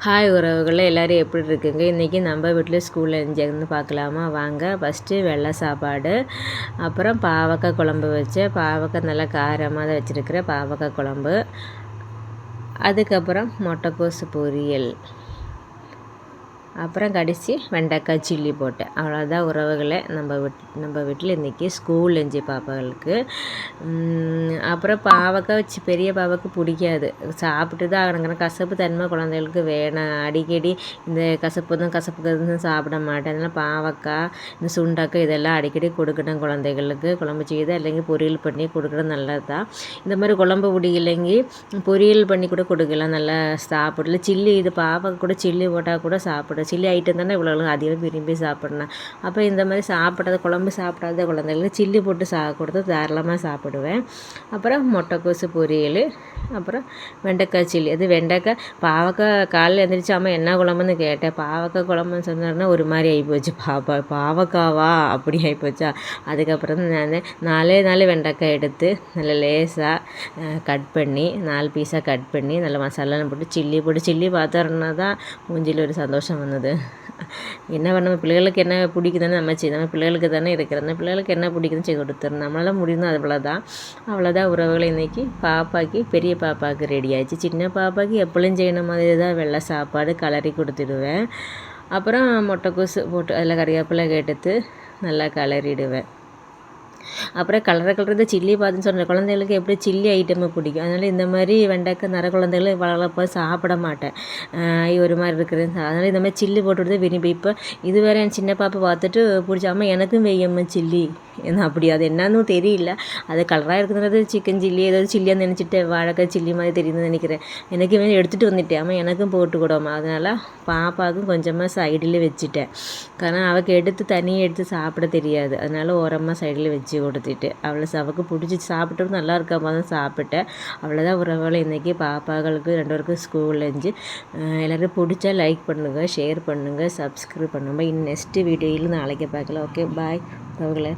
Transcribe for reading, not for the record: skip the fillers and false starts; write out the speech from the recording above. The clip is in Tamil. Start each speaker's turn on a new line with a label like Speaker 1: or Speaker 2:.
Speaker 1: ஹாய் உறவுகளே, எல்லோரும் எப்படி இருக்குங்க? இன்றைக்கி நம்ம வீட்டில் ஸ்கூலில் எஞ்சிருந்து பார்க்கலாமா? வாங்க. ஃபஸ்ட்டு வெள்ளை சாப்பாடு, அப்புறம் பாவக்காய் குழம்பு வச்சேன். பாவக்காய் நல்லா காரமாக தான் வச்சுருக்கிறேன். பாவக்காய் குழம்பு, அதுக்கப்புறம் முட்டைக்கோசு பொரியல், அப்புறம் கடைசி வெண்டைக்காய் சில்லி போட்டேன். அவ்வளோதான் உறவுகளே. நம்ம வீட்டில் இன்றைக்கி ஸ்கூல் லஞ்சு பாப்பாங்களுக்கு. அப்புறம் பாவக்காய் பெரிய பாவக்காய் பிடிக்காது, சாப்பிட்டு தான் ஆகணுங்கிற கசப்பு தன்மை குழந்தைகளுக்கு வேணாம். அடிக்கடி இந்த கசப்புக்கு சாப்பிட மாட்டேன். அதனால் பாவக்காய், இந்த சுண்டக்காய் இதெல்லாம் அடிக்கடி கொடுக்கணும் குழந்தைகளுக்கு. குழம்பு செய்து இல்லைங்க பொரியல் பண்ணி கொடுக்குறது நல்லது தான். இந்த மாதிரி குழம்பு பிடிக்கலைங்க பொரியல் பண்ணி கூட கொடுக்கலாம், நல்லா சாப்பிடல. சில்லி இது பாவக்காய் கூட சில்லி போட்டால் கூட சாப்பிடும். சில்லி ஐட்டம் தானே இவ்வளோ அதிகம் விரும்பி சாப்பிட்ணும். அப்போ இந்த மாதிரி சாப்பிடாத குழம்பு சாப்பிடாத குழந்தைகளுக்கு சில்லி போட்டு கொடுத்து தாராளமாக சாப்பிடுவேன். அப்புறம் முட்டைக்கோசு பொரியல், அப்புறம் வெண்டைக்காய் சில்லி. அது வெண்டைக்காய் பாவக்காய் காலையில் எழுந்திரிச்சு அம்மா என்ன குழம்புன்னு கேட்டேன். பாவக்காய் குழம்புன்னு சொன்னார்னா ஒரு மாதிரி ஆகிப்போச்சு. பாவக்காவா அப்படி ஆகிப்போச்சா. அதுக்கப்புறம் நான் நாலு வெண்டைக்காய் எடுத்து நல்லா லேசாக கட் பண்ணி 4 பீஸாக கட் பண்ணி நல்லா மசாலான்னு போட்டு சில்லி பார்த்தோன்னா தான் மூஞ்சியில் ஒரு சந்தோஷம் வந்தது. என்ன பண்ண பிள்ளைகளுக்கு என்ன பிடிக்குதுன்னு நம்ம நம்ம பிள்ளைகளுக்கு தானே இருக்கிறது. பிள்ளைகளுக்கு என்ன பிடிக்குதுன்னு செய்து கொடுத்துருந்தோம். நம்மளால் முடியும். அவ்வளோதான் உறவுகளை. இன்றைக்கி பெரிய பாப்பாவுக்கு ரெடி ஆகிடுச்சு. சின்ன பாப்பாவுக்கு எப்பொழுதும் செய்யணும் மாதிரி தான் வெள்ளை சாப்பாடு கலரி கொடுத்துடுவேன். அப்புறம் முட்டைக்கோசு போட்டு அதில் கறிவேப்பிலை எடுத்து நல்லா கிளறிடுவேன். அப்புறம் கலர்றது சில்லி பார்த்துன்னு சொன்ன குழந்தைகளுக்கு எப்படி சில்லி ஐட்டமை பிடிக்கும். அதனால் இந்த மாதிரி வெண்டைக்காய் நிறைய குழந்தைகள் வளர்ப்போ சாப்பிட மாட்டேன், ஒரு மாதிரி இருக்குது. அதனால் இந்த மாதிரி சில்லி போட்டுவிட்டு விரும்பி. இப்போ இது வேறு என் சின்ன பாப்பா பார்த்துட்டு பிடிச்சாம எனக்கும் வெய்யம்மா சில்லி என்ன அப்படி அது என்னன்னு தெரியல. அது கலராக இருக்கிறது சிக்கன் சில்லி ஏதாவது சில்லியாக நினச்சிட்டு வாழைக்காய் சில்லி மாதிரி தெரியுதுன்னு நினைக்கிறேன். எனக்கு எடுத்துகிட்டு வந்துட்டேன். அம்மா எனக்கும் போட்டு கூடாமா. அதனால் பாப்பாவுக்கும் கொஞ்சமாக சைடில் வச்சுட்டேன். காரணம் அவளுக்கு தனியாக எடுத்து சாப்பிட தெரியாது. அதனால் ஓரமாக சைடில் வச்சு கொடுத்துட்டு அவளுக்கு பிடிச்சி சாப்பிட்டு நல்லா இருக்காமல் தான் சாப்பிட்டேன். அவ்வளோதான் உறவுகளை. இன்றைக்கி பாப்பாக்களுக்கு 2 பேருக்கும் ஸ்கூல் லஞ்சு. எல்லோரும் பிடிச்சா லைக் பண்ணுங்கள், ஷேர் பண்ணுங்கள், சப்ஸ்கிரைப் பண்ணுங்கள். நெக்ஸ்ட்டு வீடியோவில் நாளைக்கு பார்க்கலாம். ஓகே, பாய் உறவுகளை.